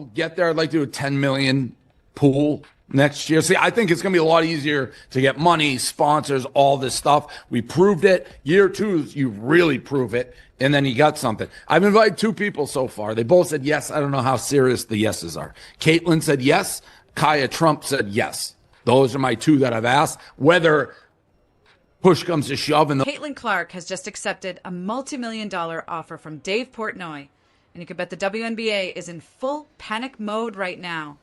get there. I'd like to do a 10 million pool next year. See, I think it's going to be a lot easier to get money, sponsors, all this stuff. We proved it. Year 2, you really prove it, and then you got something. I've invited 2 people so far. They both said yes. I don't know how serious the yeses are. Caitlin said yes. Kaya Trump said yes. Those are my 2 that I've asked. Whether push comes to shove. And Caitlin Clark has just accepted a multi-million-dollar offer from Dave Portnoy. And you can bet the WNBA is in full panic mode right now.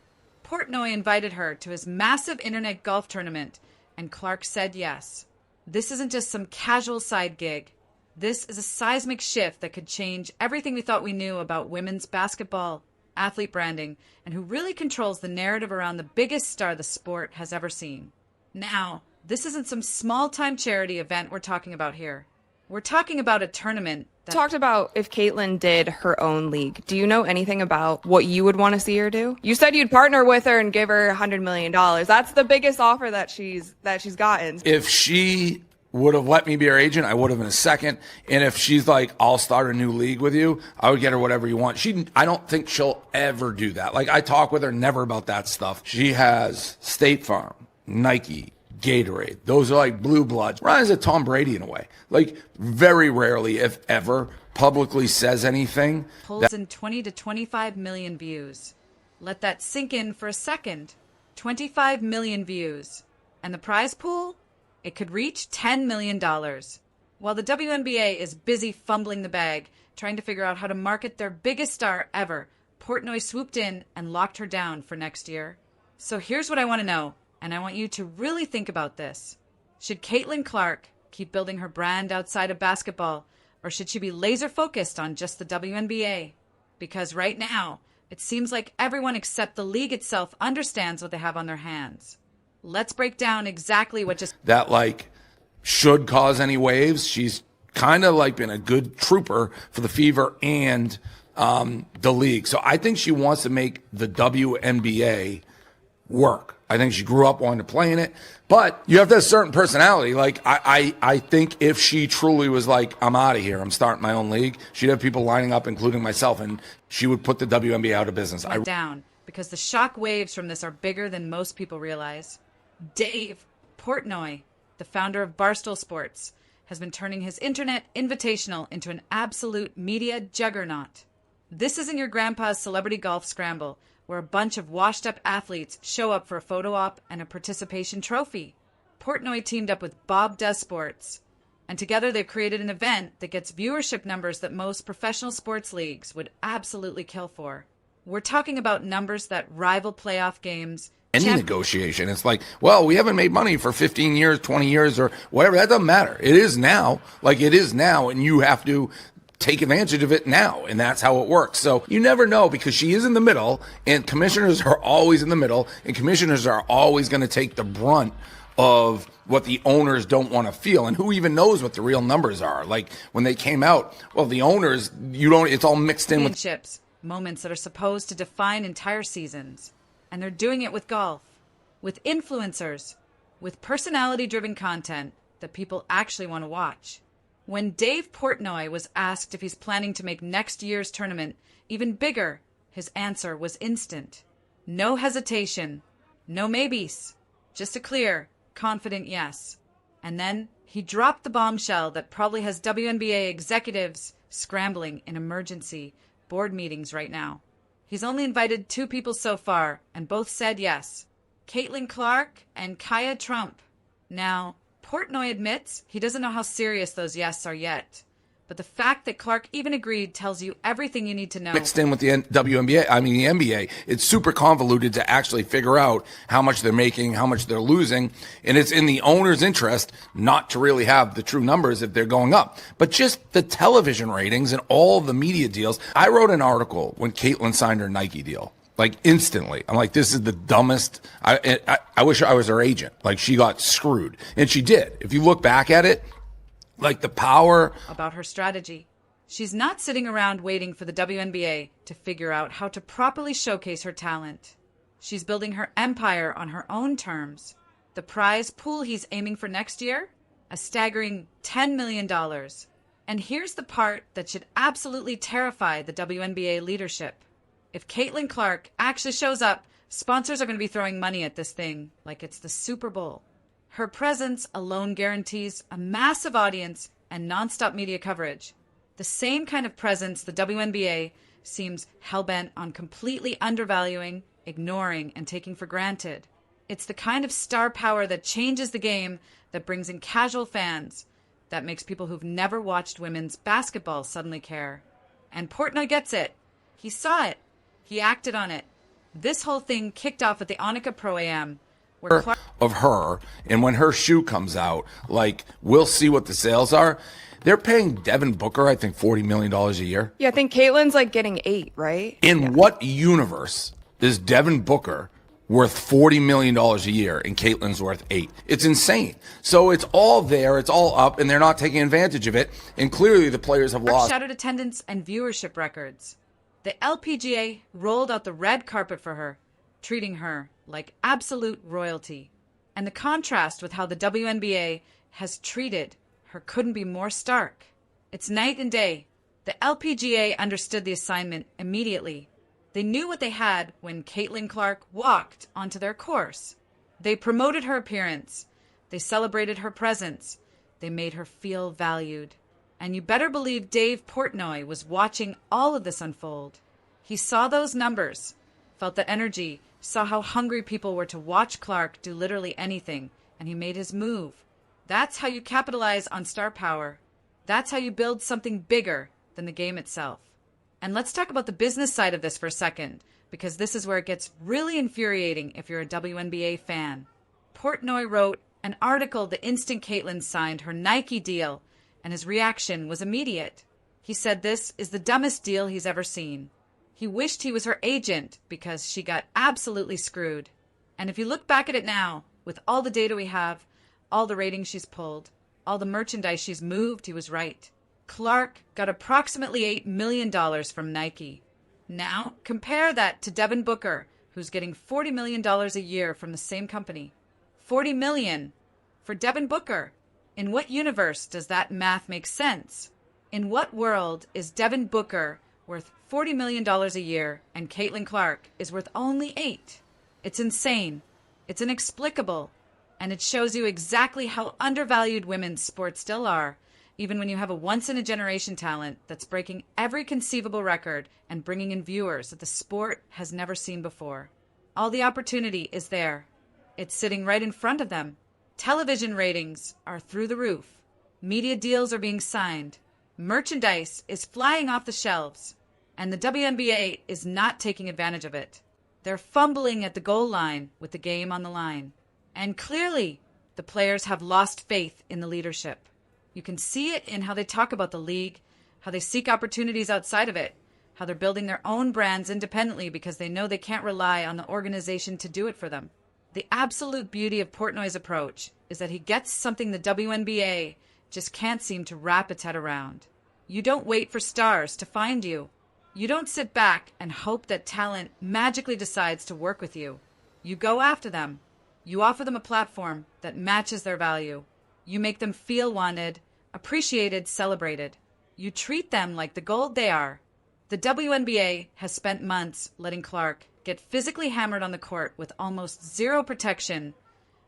Portnoy invited her to his massive internet golf tournament, and Clark said yes. This isn't just some casual side gig. This is a seismic shift that could change everything we thought we knew about women's basketball, athlete branding, and who really controls the narrative around the biggest star the sport has ever seen. Now, this isn't some small-time charity event we're talking about here. We're talking about a tournament that talked about if Caitlin did her own league. Do you know anything about what you would want to see her do? You said you'd partner with her and give her $100 million. That's the biggest offer that she's gotten. If she would have let me be her agent, I would have in a second. And if she's like, I'll start a new league with you, I would get her whatever you want. I don't think she'll ever do that. Like, I talk with her never about that stuff. She has State Farm, Nike, Gatorade. Those are like blue bloods. Ryan's a Tom Brady in a way. Like, very rarely, if ever, publicly says anything. Pulls in 20 to 25 million views. Let that sink in for a second. 25 million views. And the prize pool? It could reach $10 million. While the WNBA is busy fumbling the bag, trying to figure out how to market their biggest star ever, Portnoy swooped in and locked her down for next year. So here's what I want to know. And I want you to really think about this. Should Caitlin Clark keep building her brand outside of basketball, or should she be laser focused on just the WNBA? Because right now, it seems like everyone except the league itself understands what they have on their hands. Let's break down exactly what just... That, like, should cause any waves. She's kind of, like, been a good trooper for the Fever and the league. So I think she wants to make the WNBA work. I think she grew up wanting to play in it, but you have to have a certain personality. Like, I think if she truly was like, I'm out of here, I'm starting my own league, she'd have people lining up, including myself, and she would put the WNBA out of business. Down, because the shock waves from this are bigger than most people realize. Dave Portnoy, the founder of Barstool Sports, has been turning his internet invitational into an absolute media juggernaut. This isn't your grandpa's celebrity golf scramble, where a bunch of washed-up athletes show up for a photo op and a participation trophy. Portnoy teamed up with Bob Does Sports, and together they've created an event that gets viewership numbers that most professional sports leagues would absolutely kill for. We're talking about numbers that rival playoff games. Any negotiation, it's like, well, we haven't made money for 15 years, 20 years, or whatever. That doesn't matter. It is now. Like, it is now, and you have to take advantage of it now, and that's how it works. So you never know, because she is in the middle, and commissioners are always in the middle, and commissioners are always going to take the brunt of what the owners don't want to feel. And who even knows what the real numbers are? Like, when they came out, well, the owners, it's all mixed in with championships, moments that are supposed to define entire seasons. And they're doing it with golf, with influencers, with personality-driven content that people actually want to watch. When Dave Portnoy was asked if he's planning to make next year's tournament even bigger, his answer was instant. No hesitation, no maybes, just a clear, confident yes. And then he dropped the bombshell that probably has WNBA executives scrambling in emergency board meetings right now. He's only invited 2 people so far, and both said yes. Caitlin Clark and Kaya Trump. Now, Portnoy admits he doesn't know how serious those yeses are yet. But the fact that Clark even agreed tells you everything you need to know. Mixed in with the WNBA, the NBA. It's super convoluted to actually figure out how much they're making, how much they're losing. And it's in the owner's interest not to really have the true numbers if they're going up. But just the television ratings and all the media deals. I wrote an article when Caitlin signed her Nike deal. Like, instantly. I'm like, this is the dumbest. I wish I was her agent. Like, she got screwed. And she did. If you look back at it, like, the power. About her strategy. She's not sitting around waiting for the WNBA to figure out how to properly showcase her talent. She's building her empire on her own terms. The prize pool he's aiming for next year? A staggering $10 million. And here's the part that should absolutely terrify the WNBA leadership. If Caitlin Clark actually shows up, sponsors are going to be throwing money at this thing like it's the Super Bowl. Her presence alone guarantees a massive audience and nonstop media coverage. The same kind of presence the WNBA seems hell-bent on completely undervaluing, ignoring, and taking for granted. It's the kind of star power that changes the game, that brings in casual fans, that makes people who've never watched women's basketball suddenly care. And Portnoy gets it. He saw it. He acted on it. This whole thing kicked off at the Annika Pro Am, where Clark of her, and when her shoe comes out, like, we'll see what the sales are. They're paying Devin Booker, I think, $40 million a year. Yeah, I think Caitlin's like getting 8, right? In what universe is Devin Booker worth $40 million a year and Caitlin's worth 8? It's insane. So it's all there, it's all up, and they're not taking advantage of it. And clearly the players have lost. Shattered attendance and viewership records. The LPGA rolled out the red carpet for her, treating her like absolute royalty. And the contrast with how the WNBA has treated her couldn't be more stark. It's night and day. The LPGA understood the assignment immediately. They knew what they had when Caitlin Clark walked onto their course. They promoted her appearance. They celebrated her presence. They made her feel valued. And you better believe Dave Portnoy was watching all of this unfold. He saw those numbers, felt the energy, saw how hungry people were to watch Clark do literally anything, and he made his move. That's how you capitalize on star power. That's how you build something bigger than the game itself. And let's talk about the business side of this for a second, because this is where it gets really infuriating if you're a WNBA fan. Portnoy wrote an article the instant Caitlin signed her Nike deal, and his reaction was immediate. He said this is the dumbest deal he's ever seen. He wished he was her agent because she got absolutely screwed. And if you look back at it now, with all the data we have, all the ratings she's pulled, all the merchandise she's moved, he was right. Clark got approximately $8 million from Nike. Now, compare that to Devin Booker, who's getting $40 million a year from the same company. $40 million for Devin Booker. In what universe does that math make sense? In what world is Devin Booker worth $40 million a year and Caitlin Clark is worth only $8? It's insane. It's inexplicable. And it shows you exactly how undervalued women's sports still are, even when you have a once-in-a-generation talent that's breaking every conceivable record and bringing in viewers that the sport has never seen before. All the opportunity is there. It's sitting right in front of them. Television ratings are through the roof. Media deals are being signed. Merchandise is flying off the shelves. And the WNBA is not taking advantage of it. They're fumbling at the goal line with the game on the line. And clearly, the players have lost faith in the leadership. You can see it in how they talk about the league, how they seek opportunities outside of it, how they're building their own brands independently because they know they can't rely on the organization to do it for them. The absolute beauty of Portnoy's approach is that he gets something the WNBA just can't seem to wrap its head around. You don't wait for stars to find you. You don't sit back and hope that talent magically decides to work with you. You go after them. You offer them a platform that matches their value. You make them feel wanted, appreciated, celebrated. You treat them like the gold they are. The WNBA has spent months letting Clark get physically hammered on the court with almost zero protection,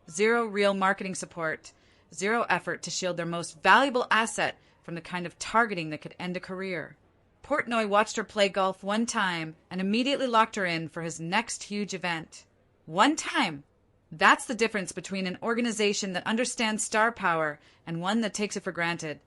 zero real marketing support, zero effort to shield their most valuable asset from the kind of targeting that could end a career. Portnoy watched her play golf one time and immediately locked her in for his next huge event. One time. That's the difference between an organization that understands star power and one that takes it for granted,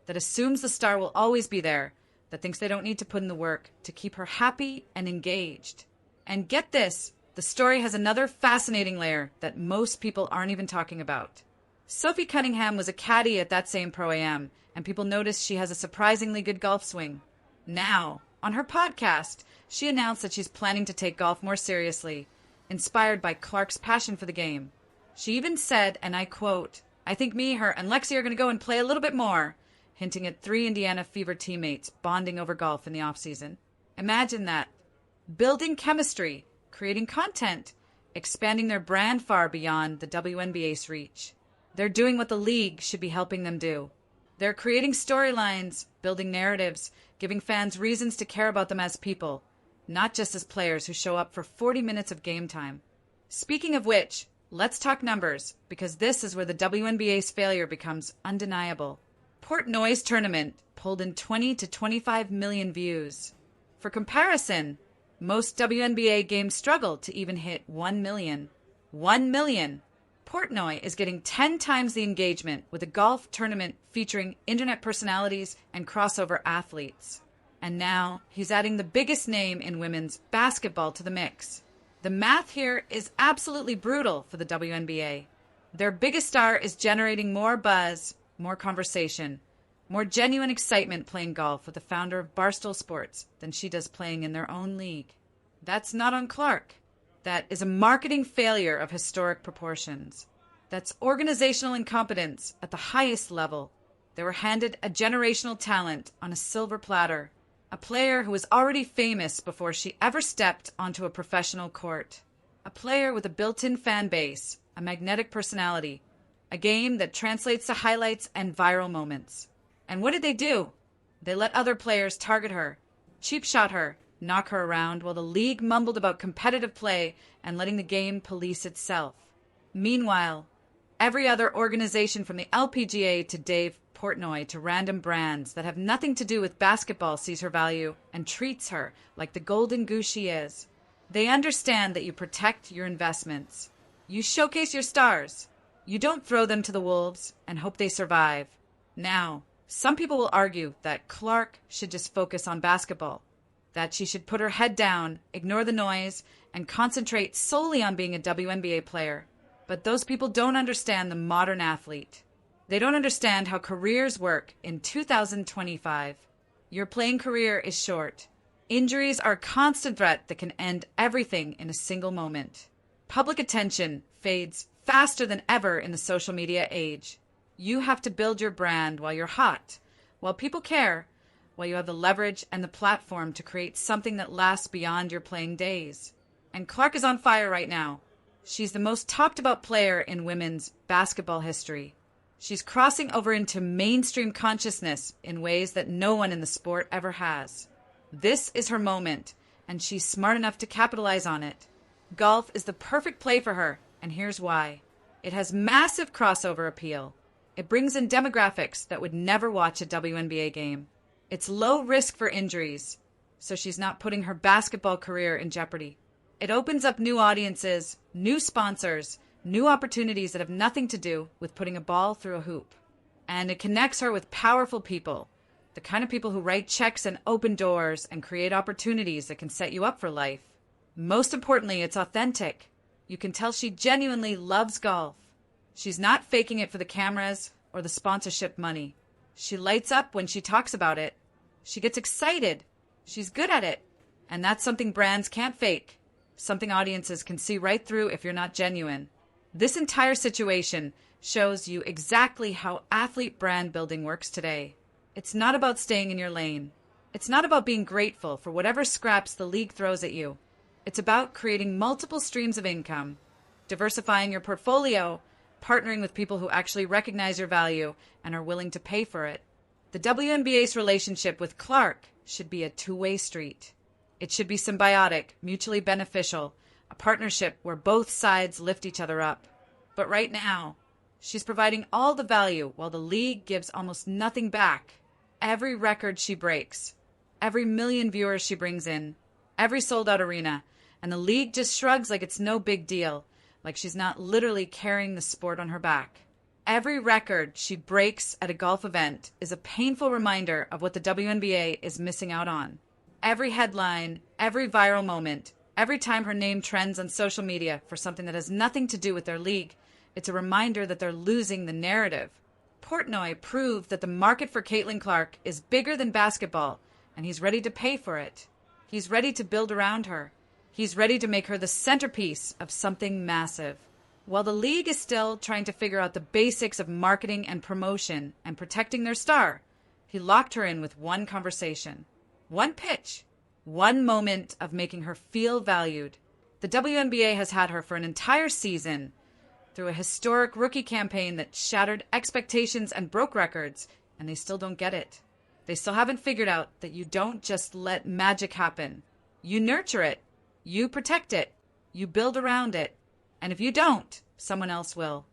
that assumes the star will always be there, that thinks they don't need to put in the work to keep her happy and engaged. And get this, the story has another fascinating layer that most people aren't even talking about. Sophie Cunningham was a caddy at that same Pro-Am, and people noticed she has a surprisingly good golf swing. Now, on her podcast, she announced that she's planning to take golf more seriously, inspired by Clark's passion for the game. She even said, and I quote, "I think me, her, and Lexi are going to go and play a little bit more," hinting at 3 Indiana Fever teammates bonding over golf in the off-season. Imagine that. Building chemistry, creating content, expanding their brand far beyond the WNBA's reach. They're doing what the league should be helping them do. They're creating storylines, building narratives, giving fans reasons to care about them as people, not just as players who show up for 40 minutes of game time. Speaking of which, let's talk numbers, because this is where the WNBA's failure becomes undeniable. Portnoy's tournament pulled in 20 to 25 million views. For comparison, most WNBA games struggle to even hit 1 million. 1 million! Portnoy is getting 10 times the engagement with a golf tournament featuring internet personalities and crossover athletes. And now he's adding the biggest name in women's basketball to the mix. The math here is absolutely brutal for the WNBA. Their biggest star is generating more buzz, more conversation, more genuine excitement playing golf with the founder of Barstool Sports than she does playing in their own league. That's not on Clark. That is a marketing failure of historic proportions. That's organizational incompetence at the highest level. They were handed a generational talent on a silver platter, a player who was already famous before she ever stepped onto a professional court, a player with a built-in fan base, a magnetic personality, a game that translates to highlights and viral moments. And what did they do? They let other players target her, cheap shot her, knock her around while the league mumbled about competitive play and letting the game police itself. Meanwhile, every other organization from the LPGA to Dave Portnoy to random brands that have nothing to do with basketball sees her value and treats her like the golden goose she is. They understand that you protect your investments. You showcase your stars. You don't throw them to the wolves and hope they survive. Now, some people will argue that Clark should just focus on basketball, that she should put her head down, ignore the noise, and concentrate solely on being a WNBA player. But those people don't understand the modern athlete. They don't understand how careers work in 2025. Your playing career is short. Injuries are a constant threat that can end everything in a single moment. Public attention fades faster than ever in the social media age. You have to build your brand while you're hot, while people care, while you have the leverage and the platform to create something that lasts beyond your playing days. And Clark is on fire right now. She's the most talked about player in women's basketball history. She's crossing over into mainstream consciousness in ways that no one in the sport ever has. This is her moment, and she's smart enough to capitalize on it. Golf is the perfect play for her, and here's why. It has massive crossover appeal. It brings in demographics that would never watch a WNBA game. It's low risk for injuries, so she's not putting her basketball career in jeopardy. It opens up new audiences, new sponsors, new opportunities that have nothing to do with putting a ball through a hoop. And it connects her with powerful people, the kind of people who write checks and open doors and create opportunities that can set you up for life. Most importantly, it's authentic. You can tell she genuinely loves golf. She's not faking it for the cameras or the sponsorship money. She lights up when she talks about it. She gets excited. She's good at it. And that's something brands can't fake, something audiences can see right through if you're not genuine. This entire situation shows you exactly how athlete brand building works today. It's not about staying in your lane. It's not about being grateful for whatever scraps the league throws at you. It's about creating multiple streams of income, diversifying your portfolio, partnering with people who actually recognize your value and are willing to pay for it. The WNBA's relationship with Clark should be a two-way street. It should be symbiotic, mutually beneficial, a partnership where both sides lift each other up. But right now, she's providing all the value while the league gives almost nothing back. Every record she breaks, every million viewers she brings in, every sold-out arena, and the league just shrugs like it's no big deal, like she's not literally carrying the sport on her back. Every record she breaks at a golf event is a painful reminder of what the WNBA is missing out on. Every headline, every viral moment, every time her name trends on social media for something that has nothing to do with their league, it's a reminder that they're losing the narrative. Portnoy proved that the market for Caitlin Clark is bigger than basketball, and he's ready to pay for it. He's ready to build around her. He's ready to make her the centerpiece of something massive. While the league is still trying to figure out the basics of marketing and promotion and protecting their star, he locked her in with one conversation, one pitch, one moment of making her feel valued. The WNBA has had her for an entire season through a historic rookie campaign that shattered expectations and broke records, and they still don't get it. They still haven't figured out that you don't just let magic happen. You nurture it. You protect it. You build around it. And if you don't, someone else will.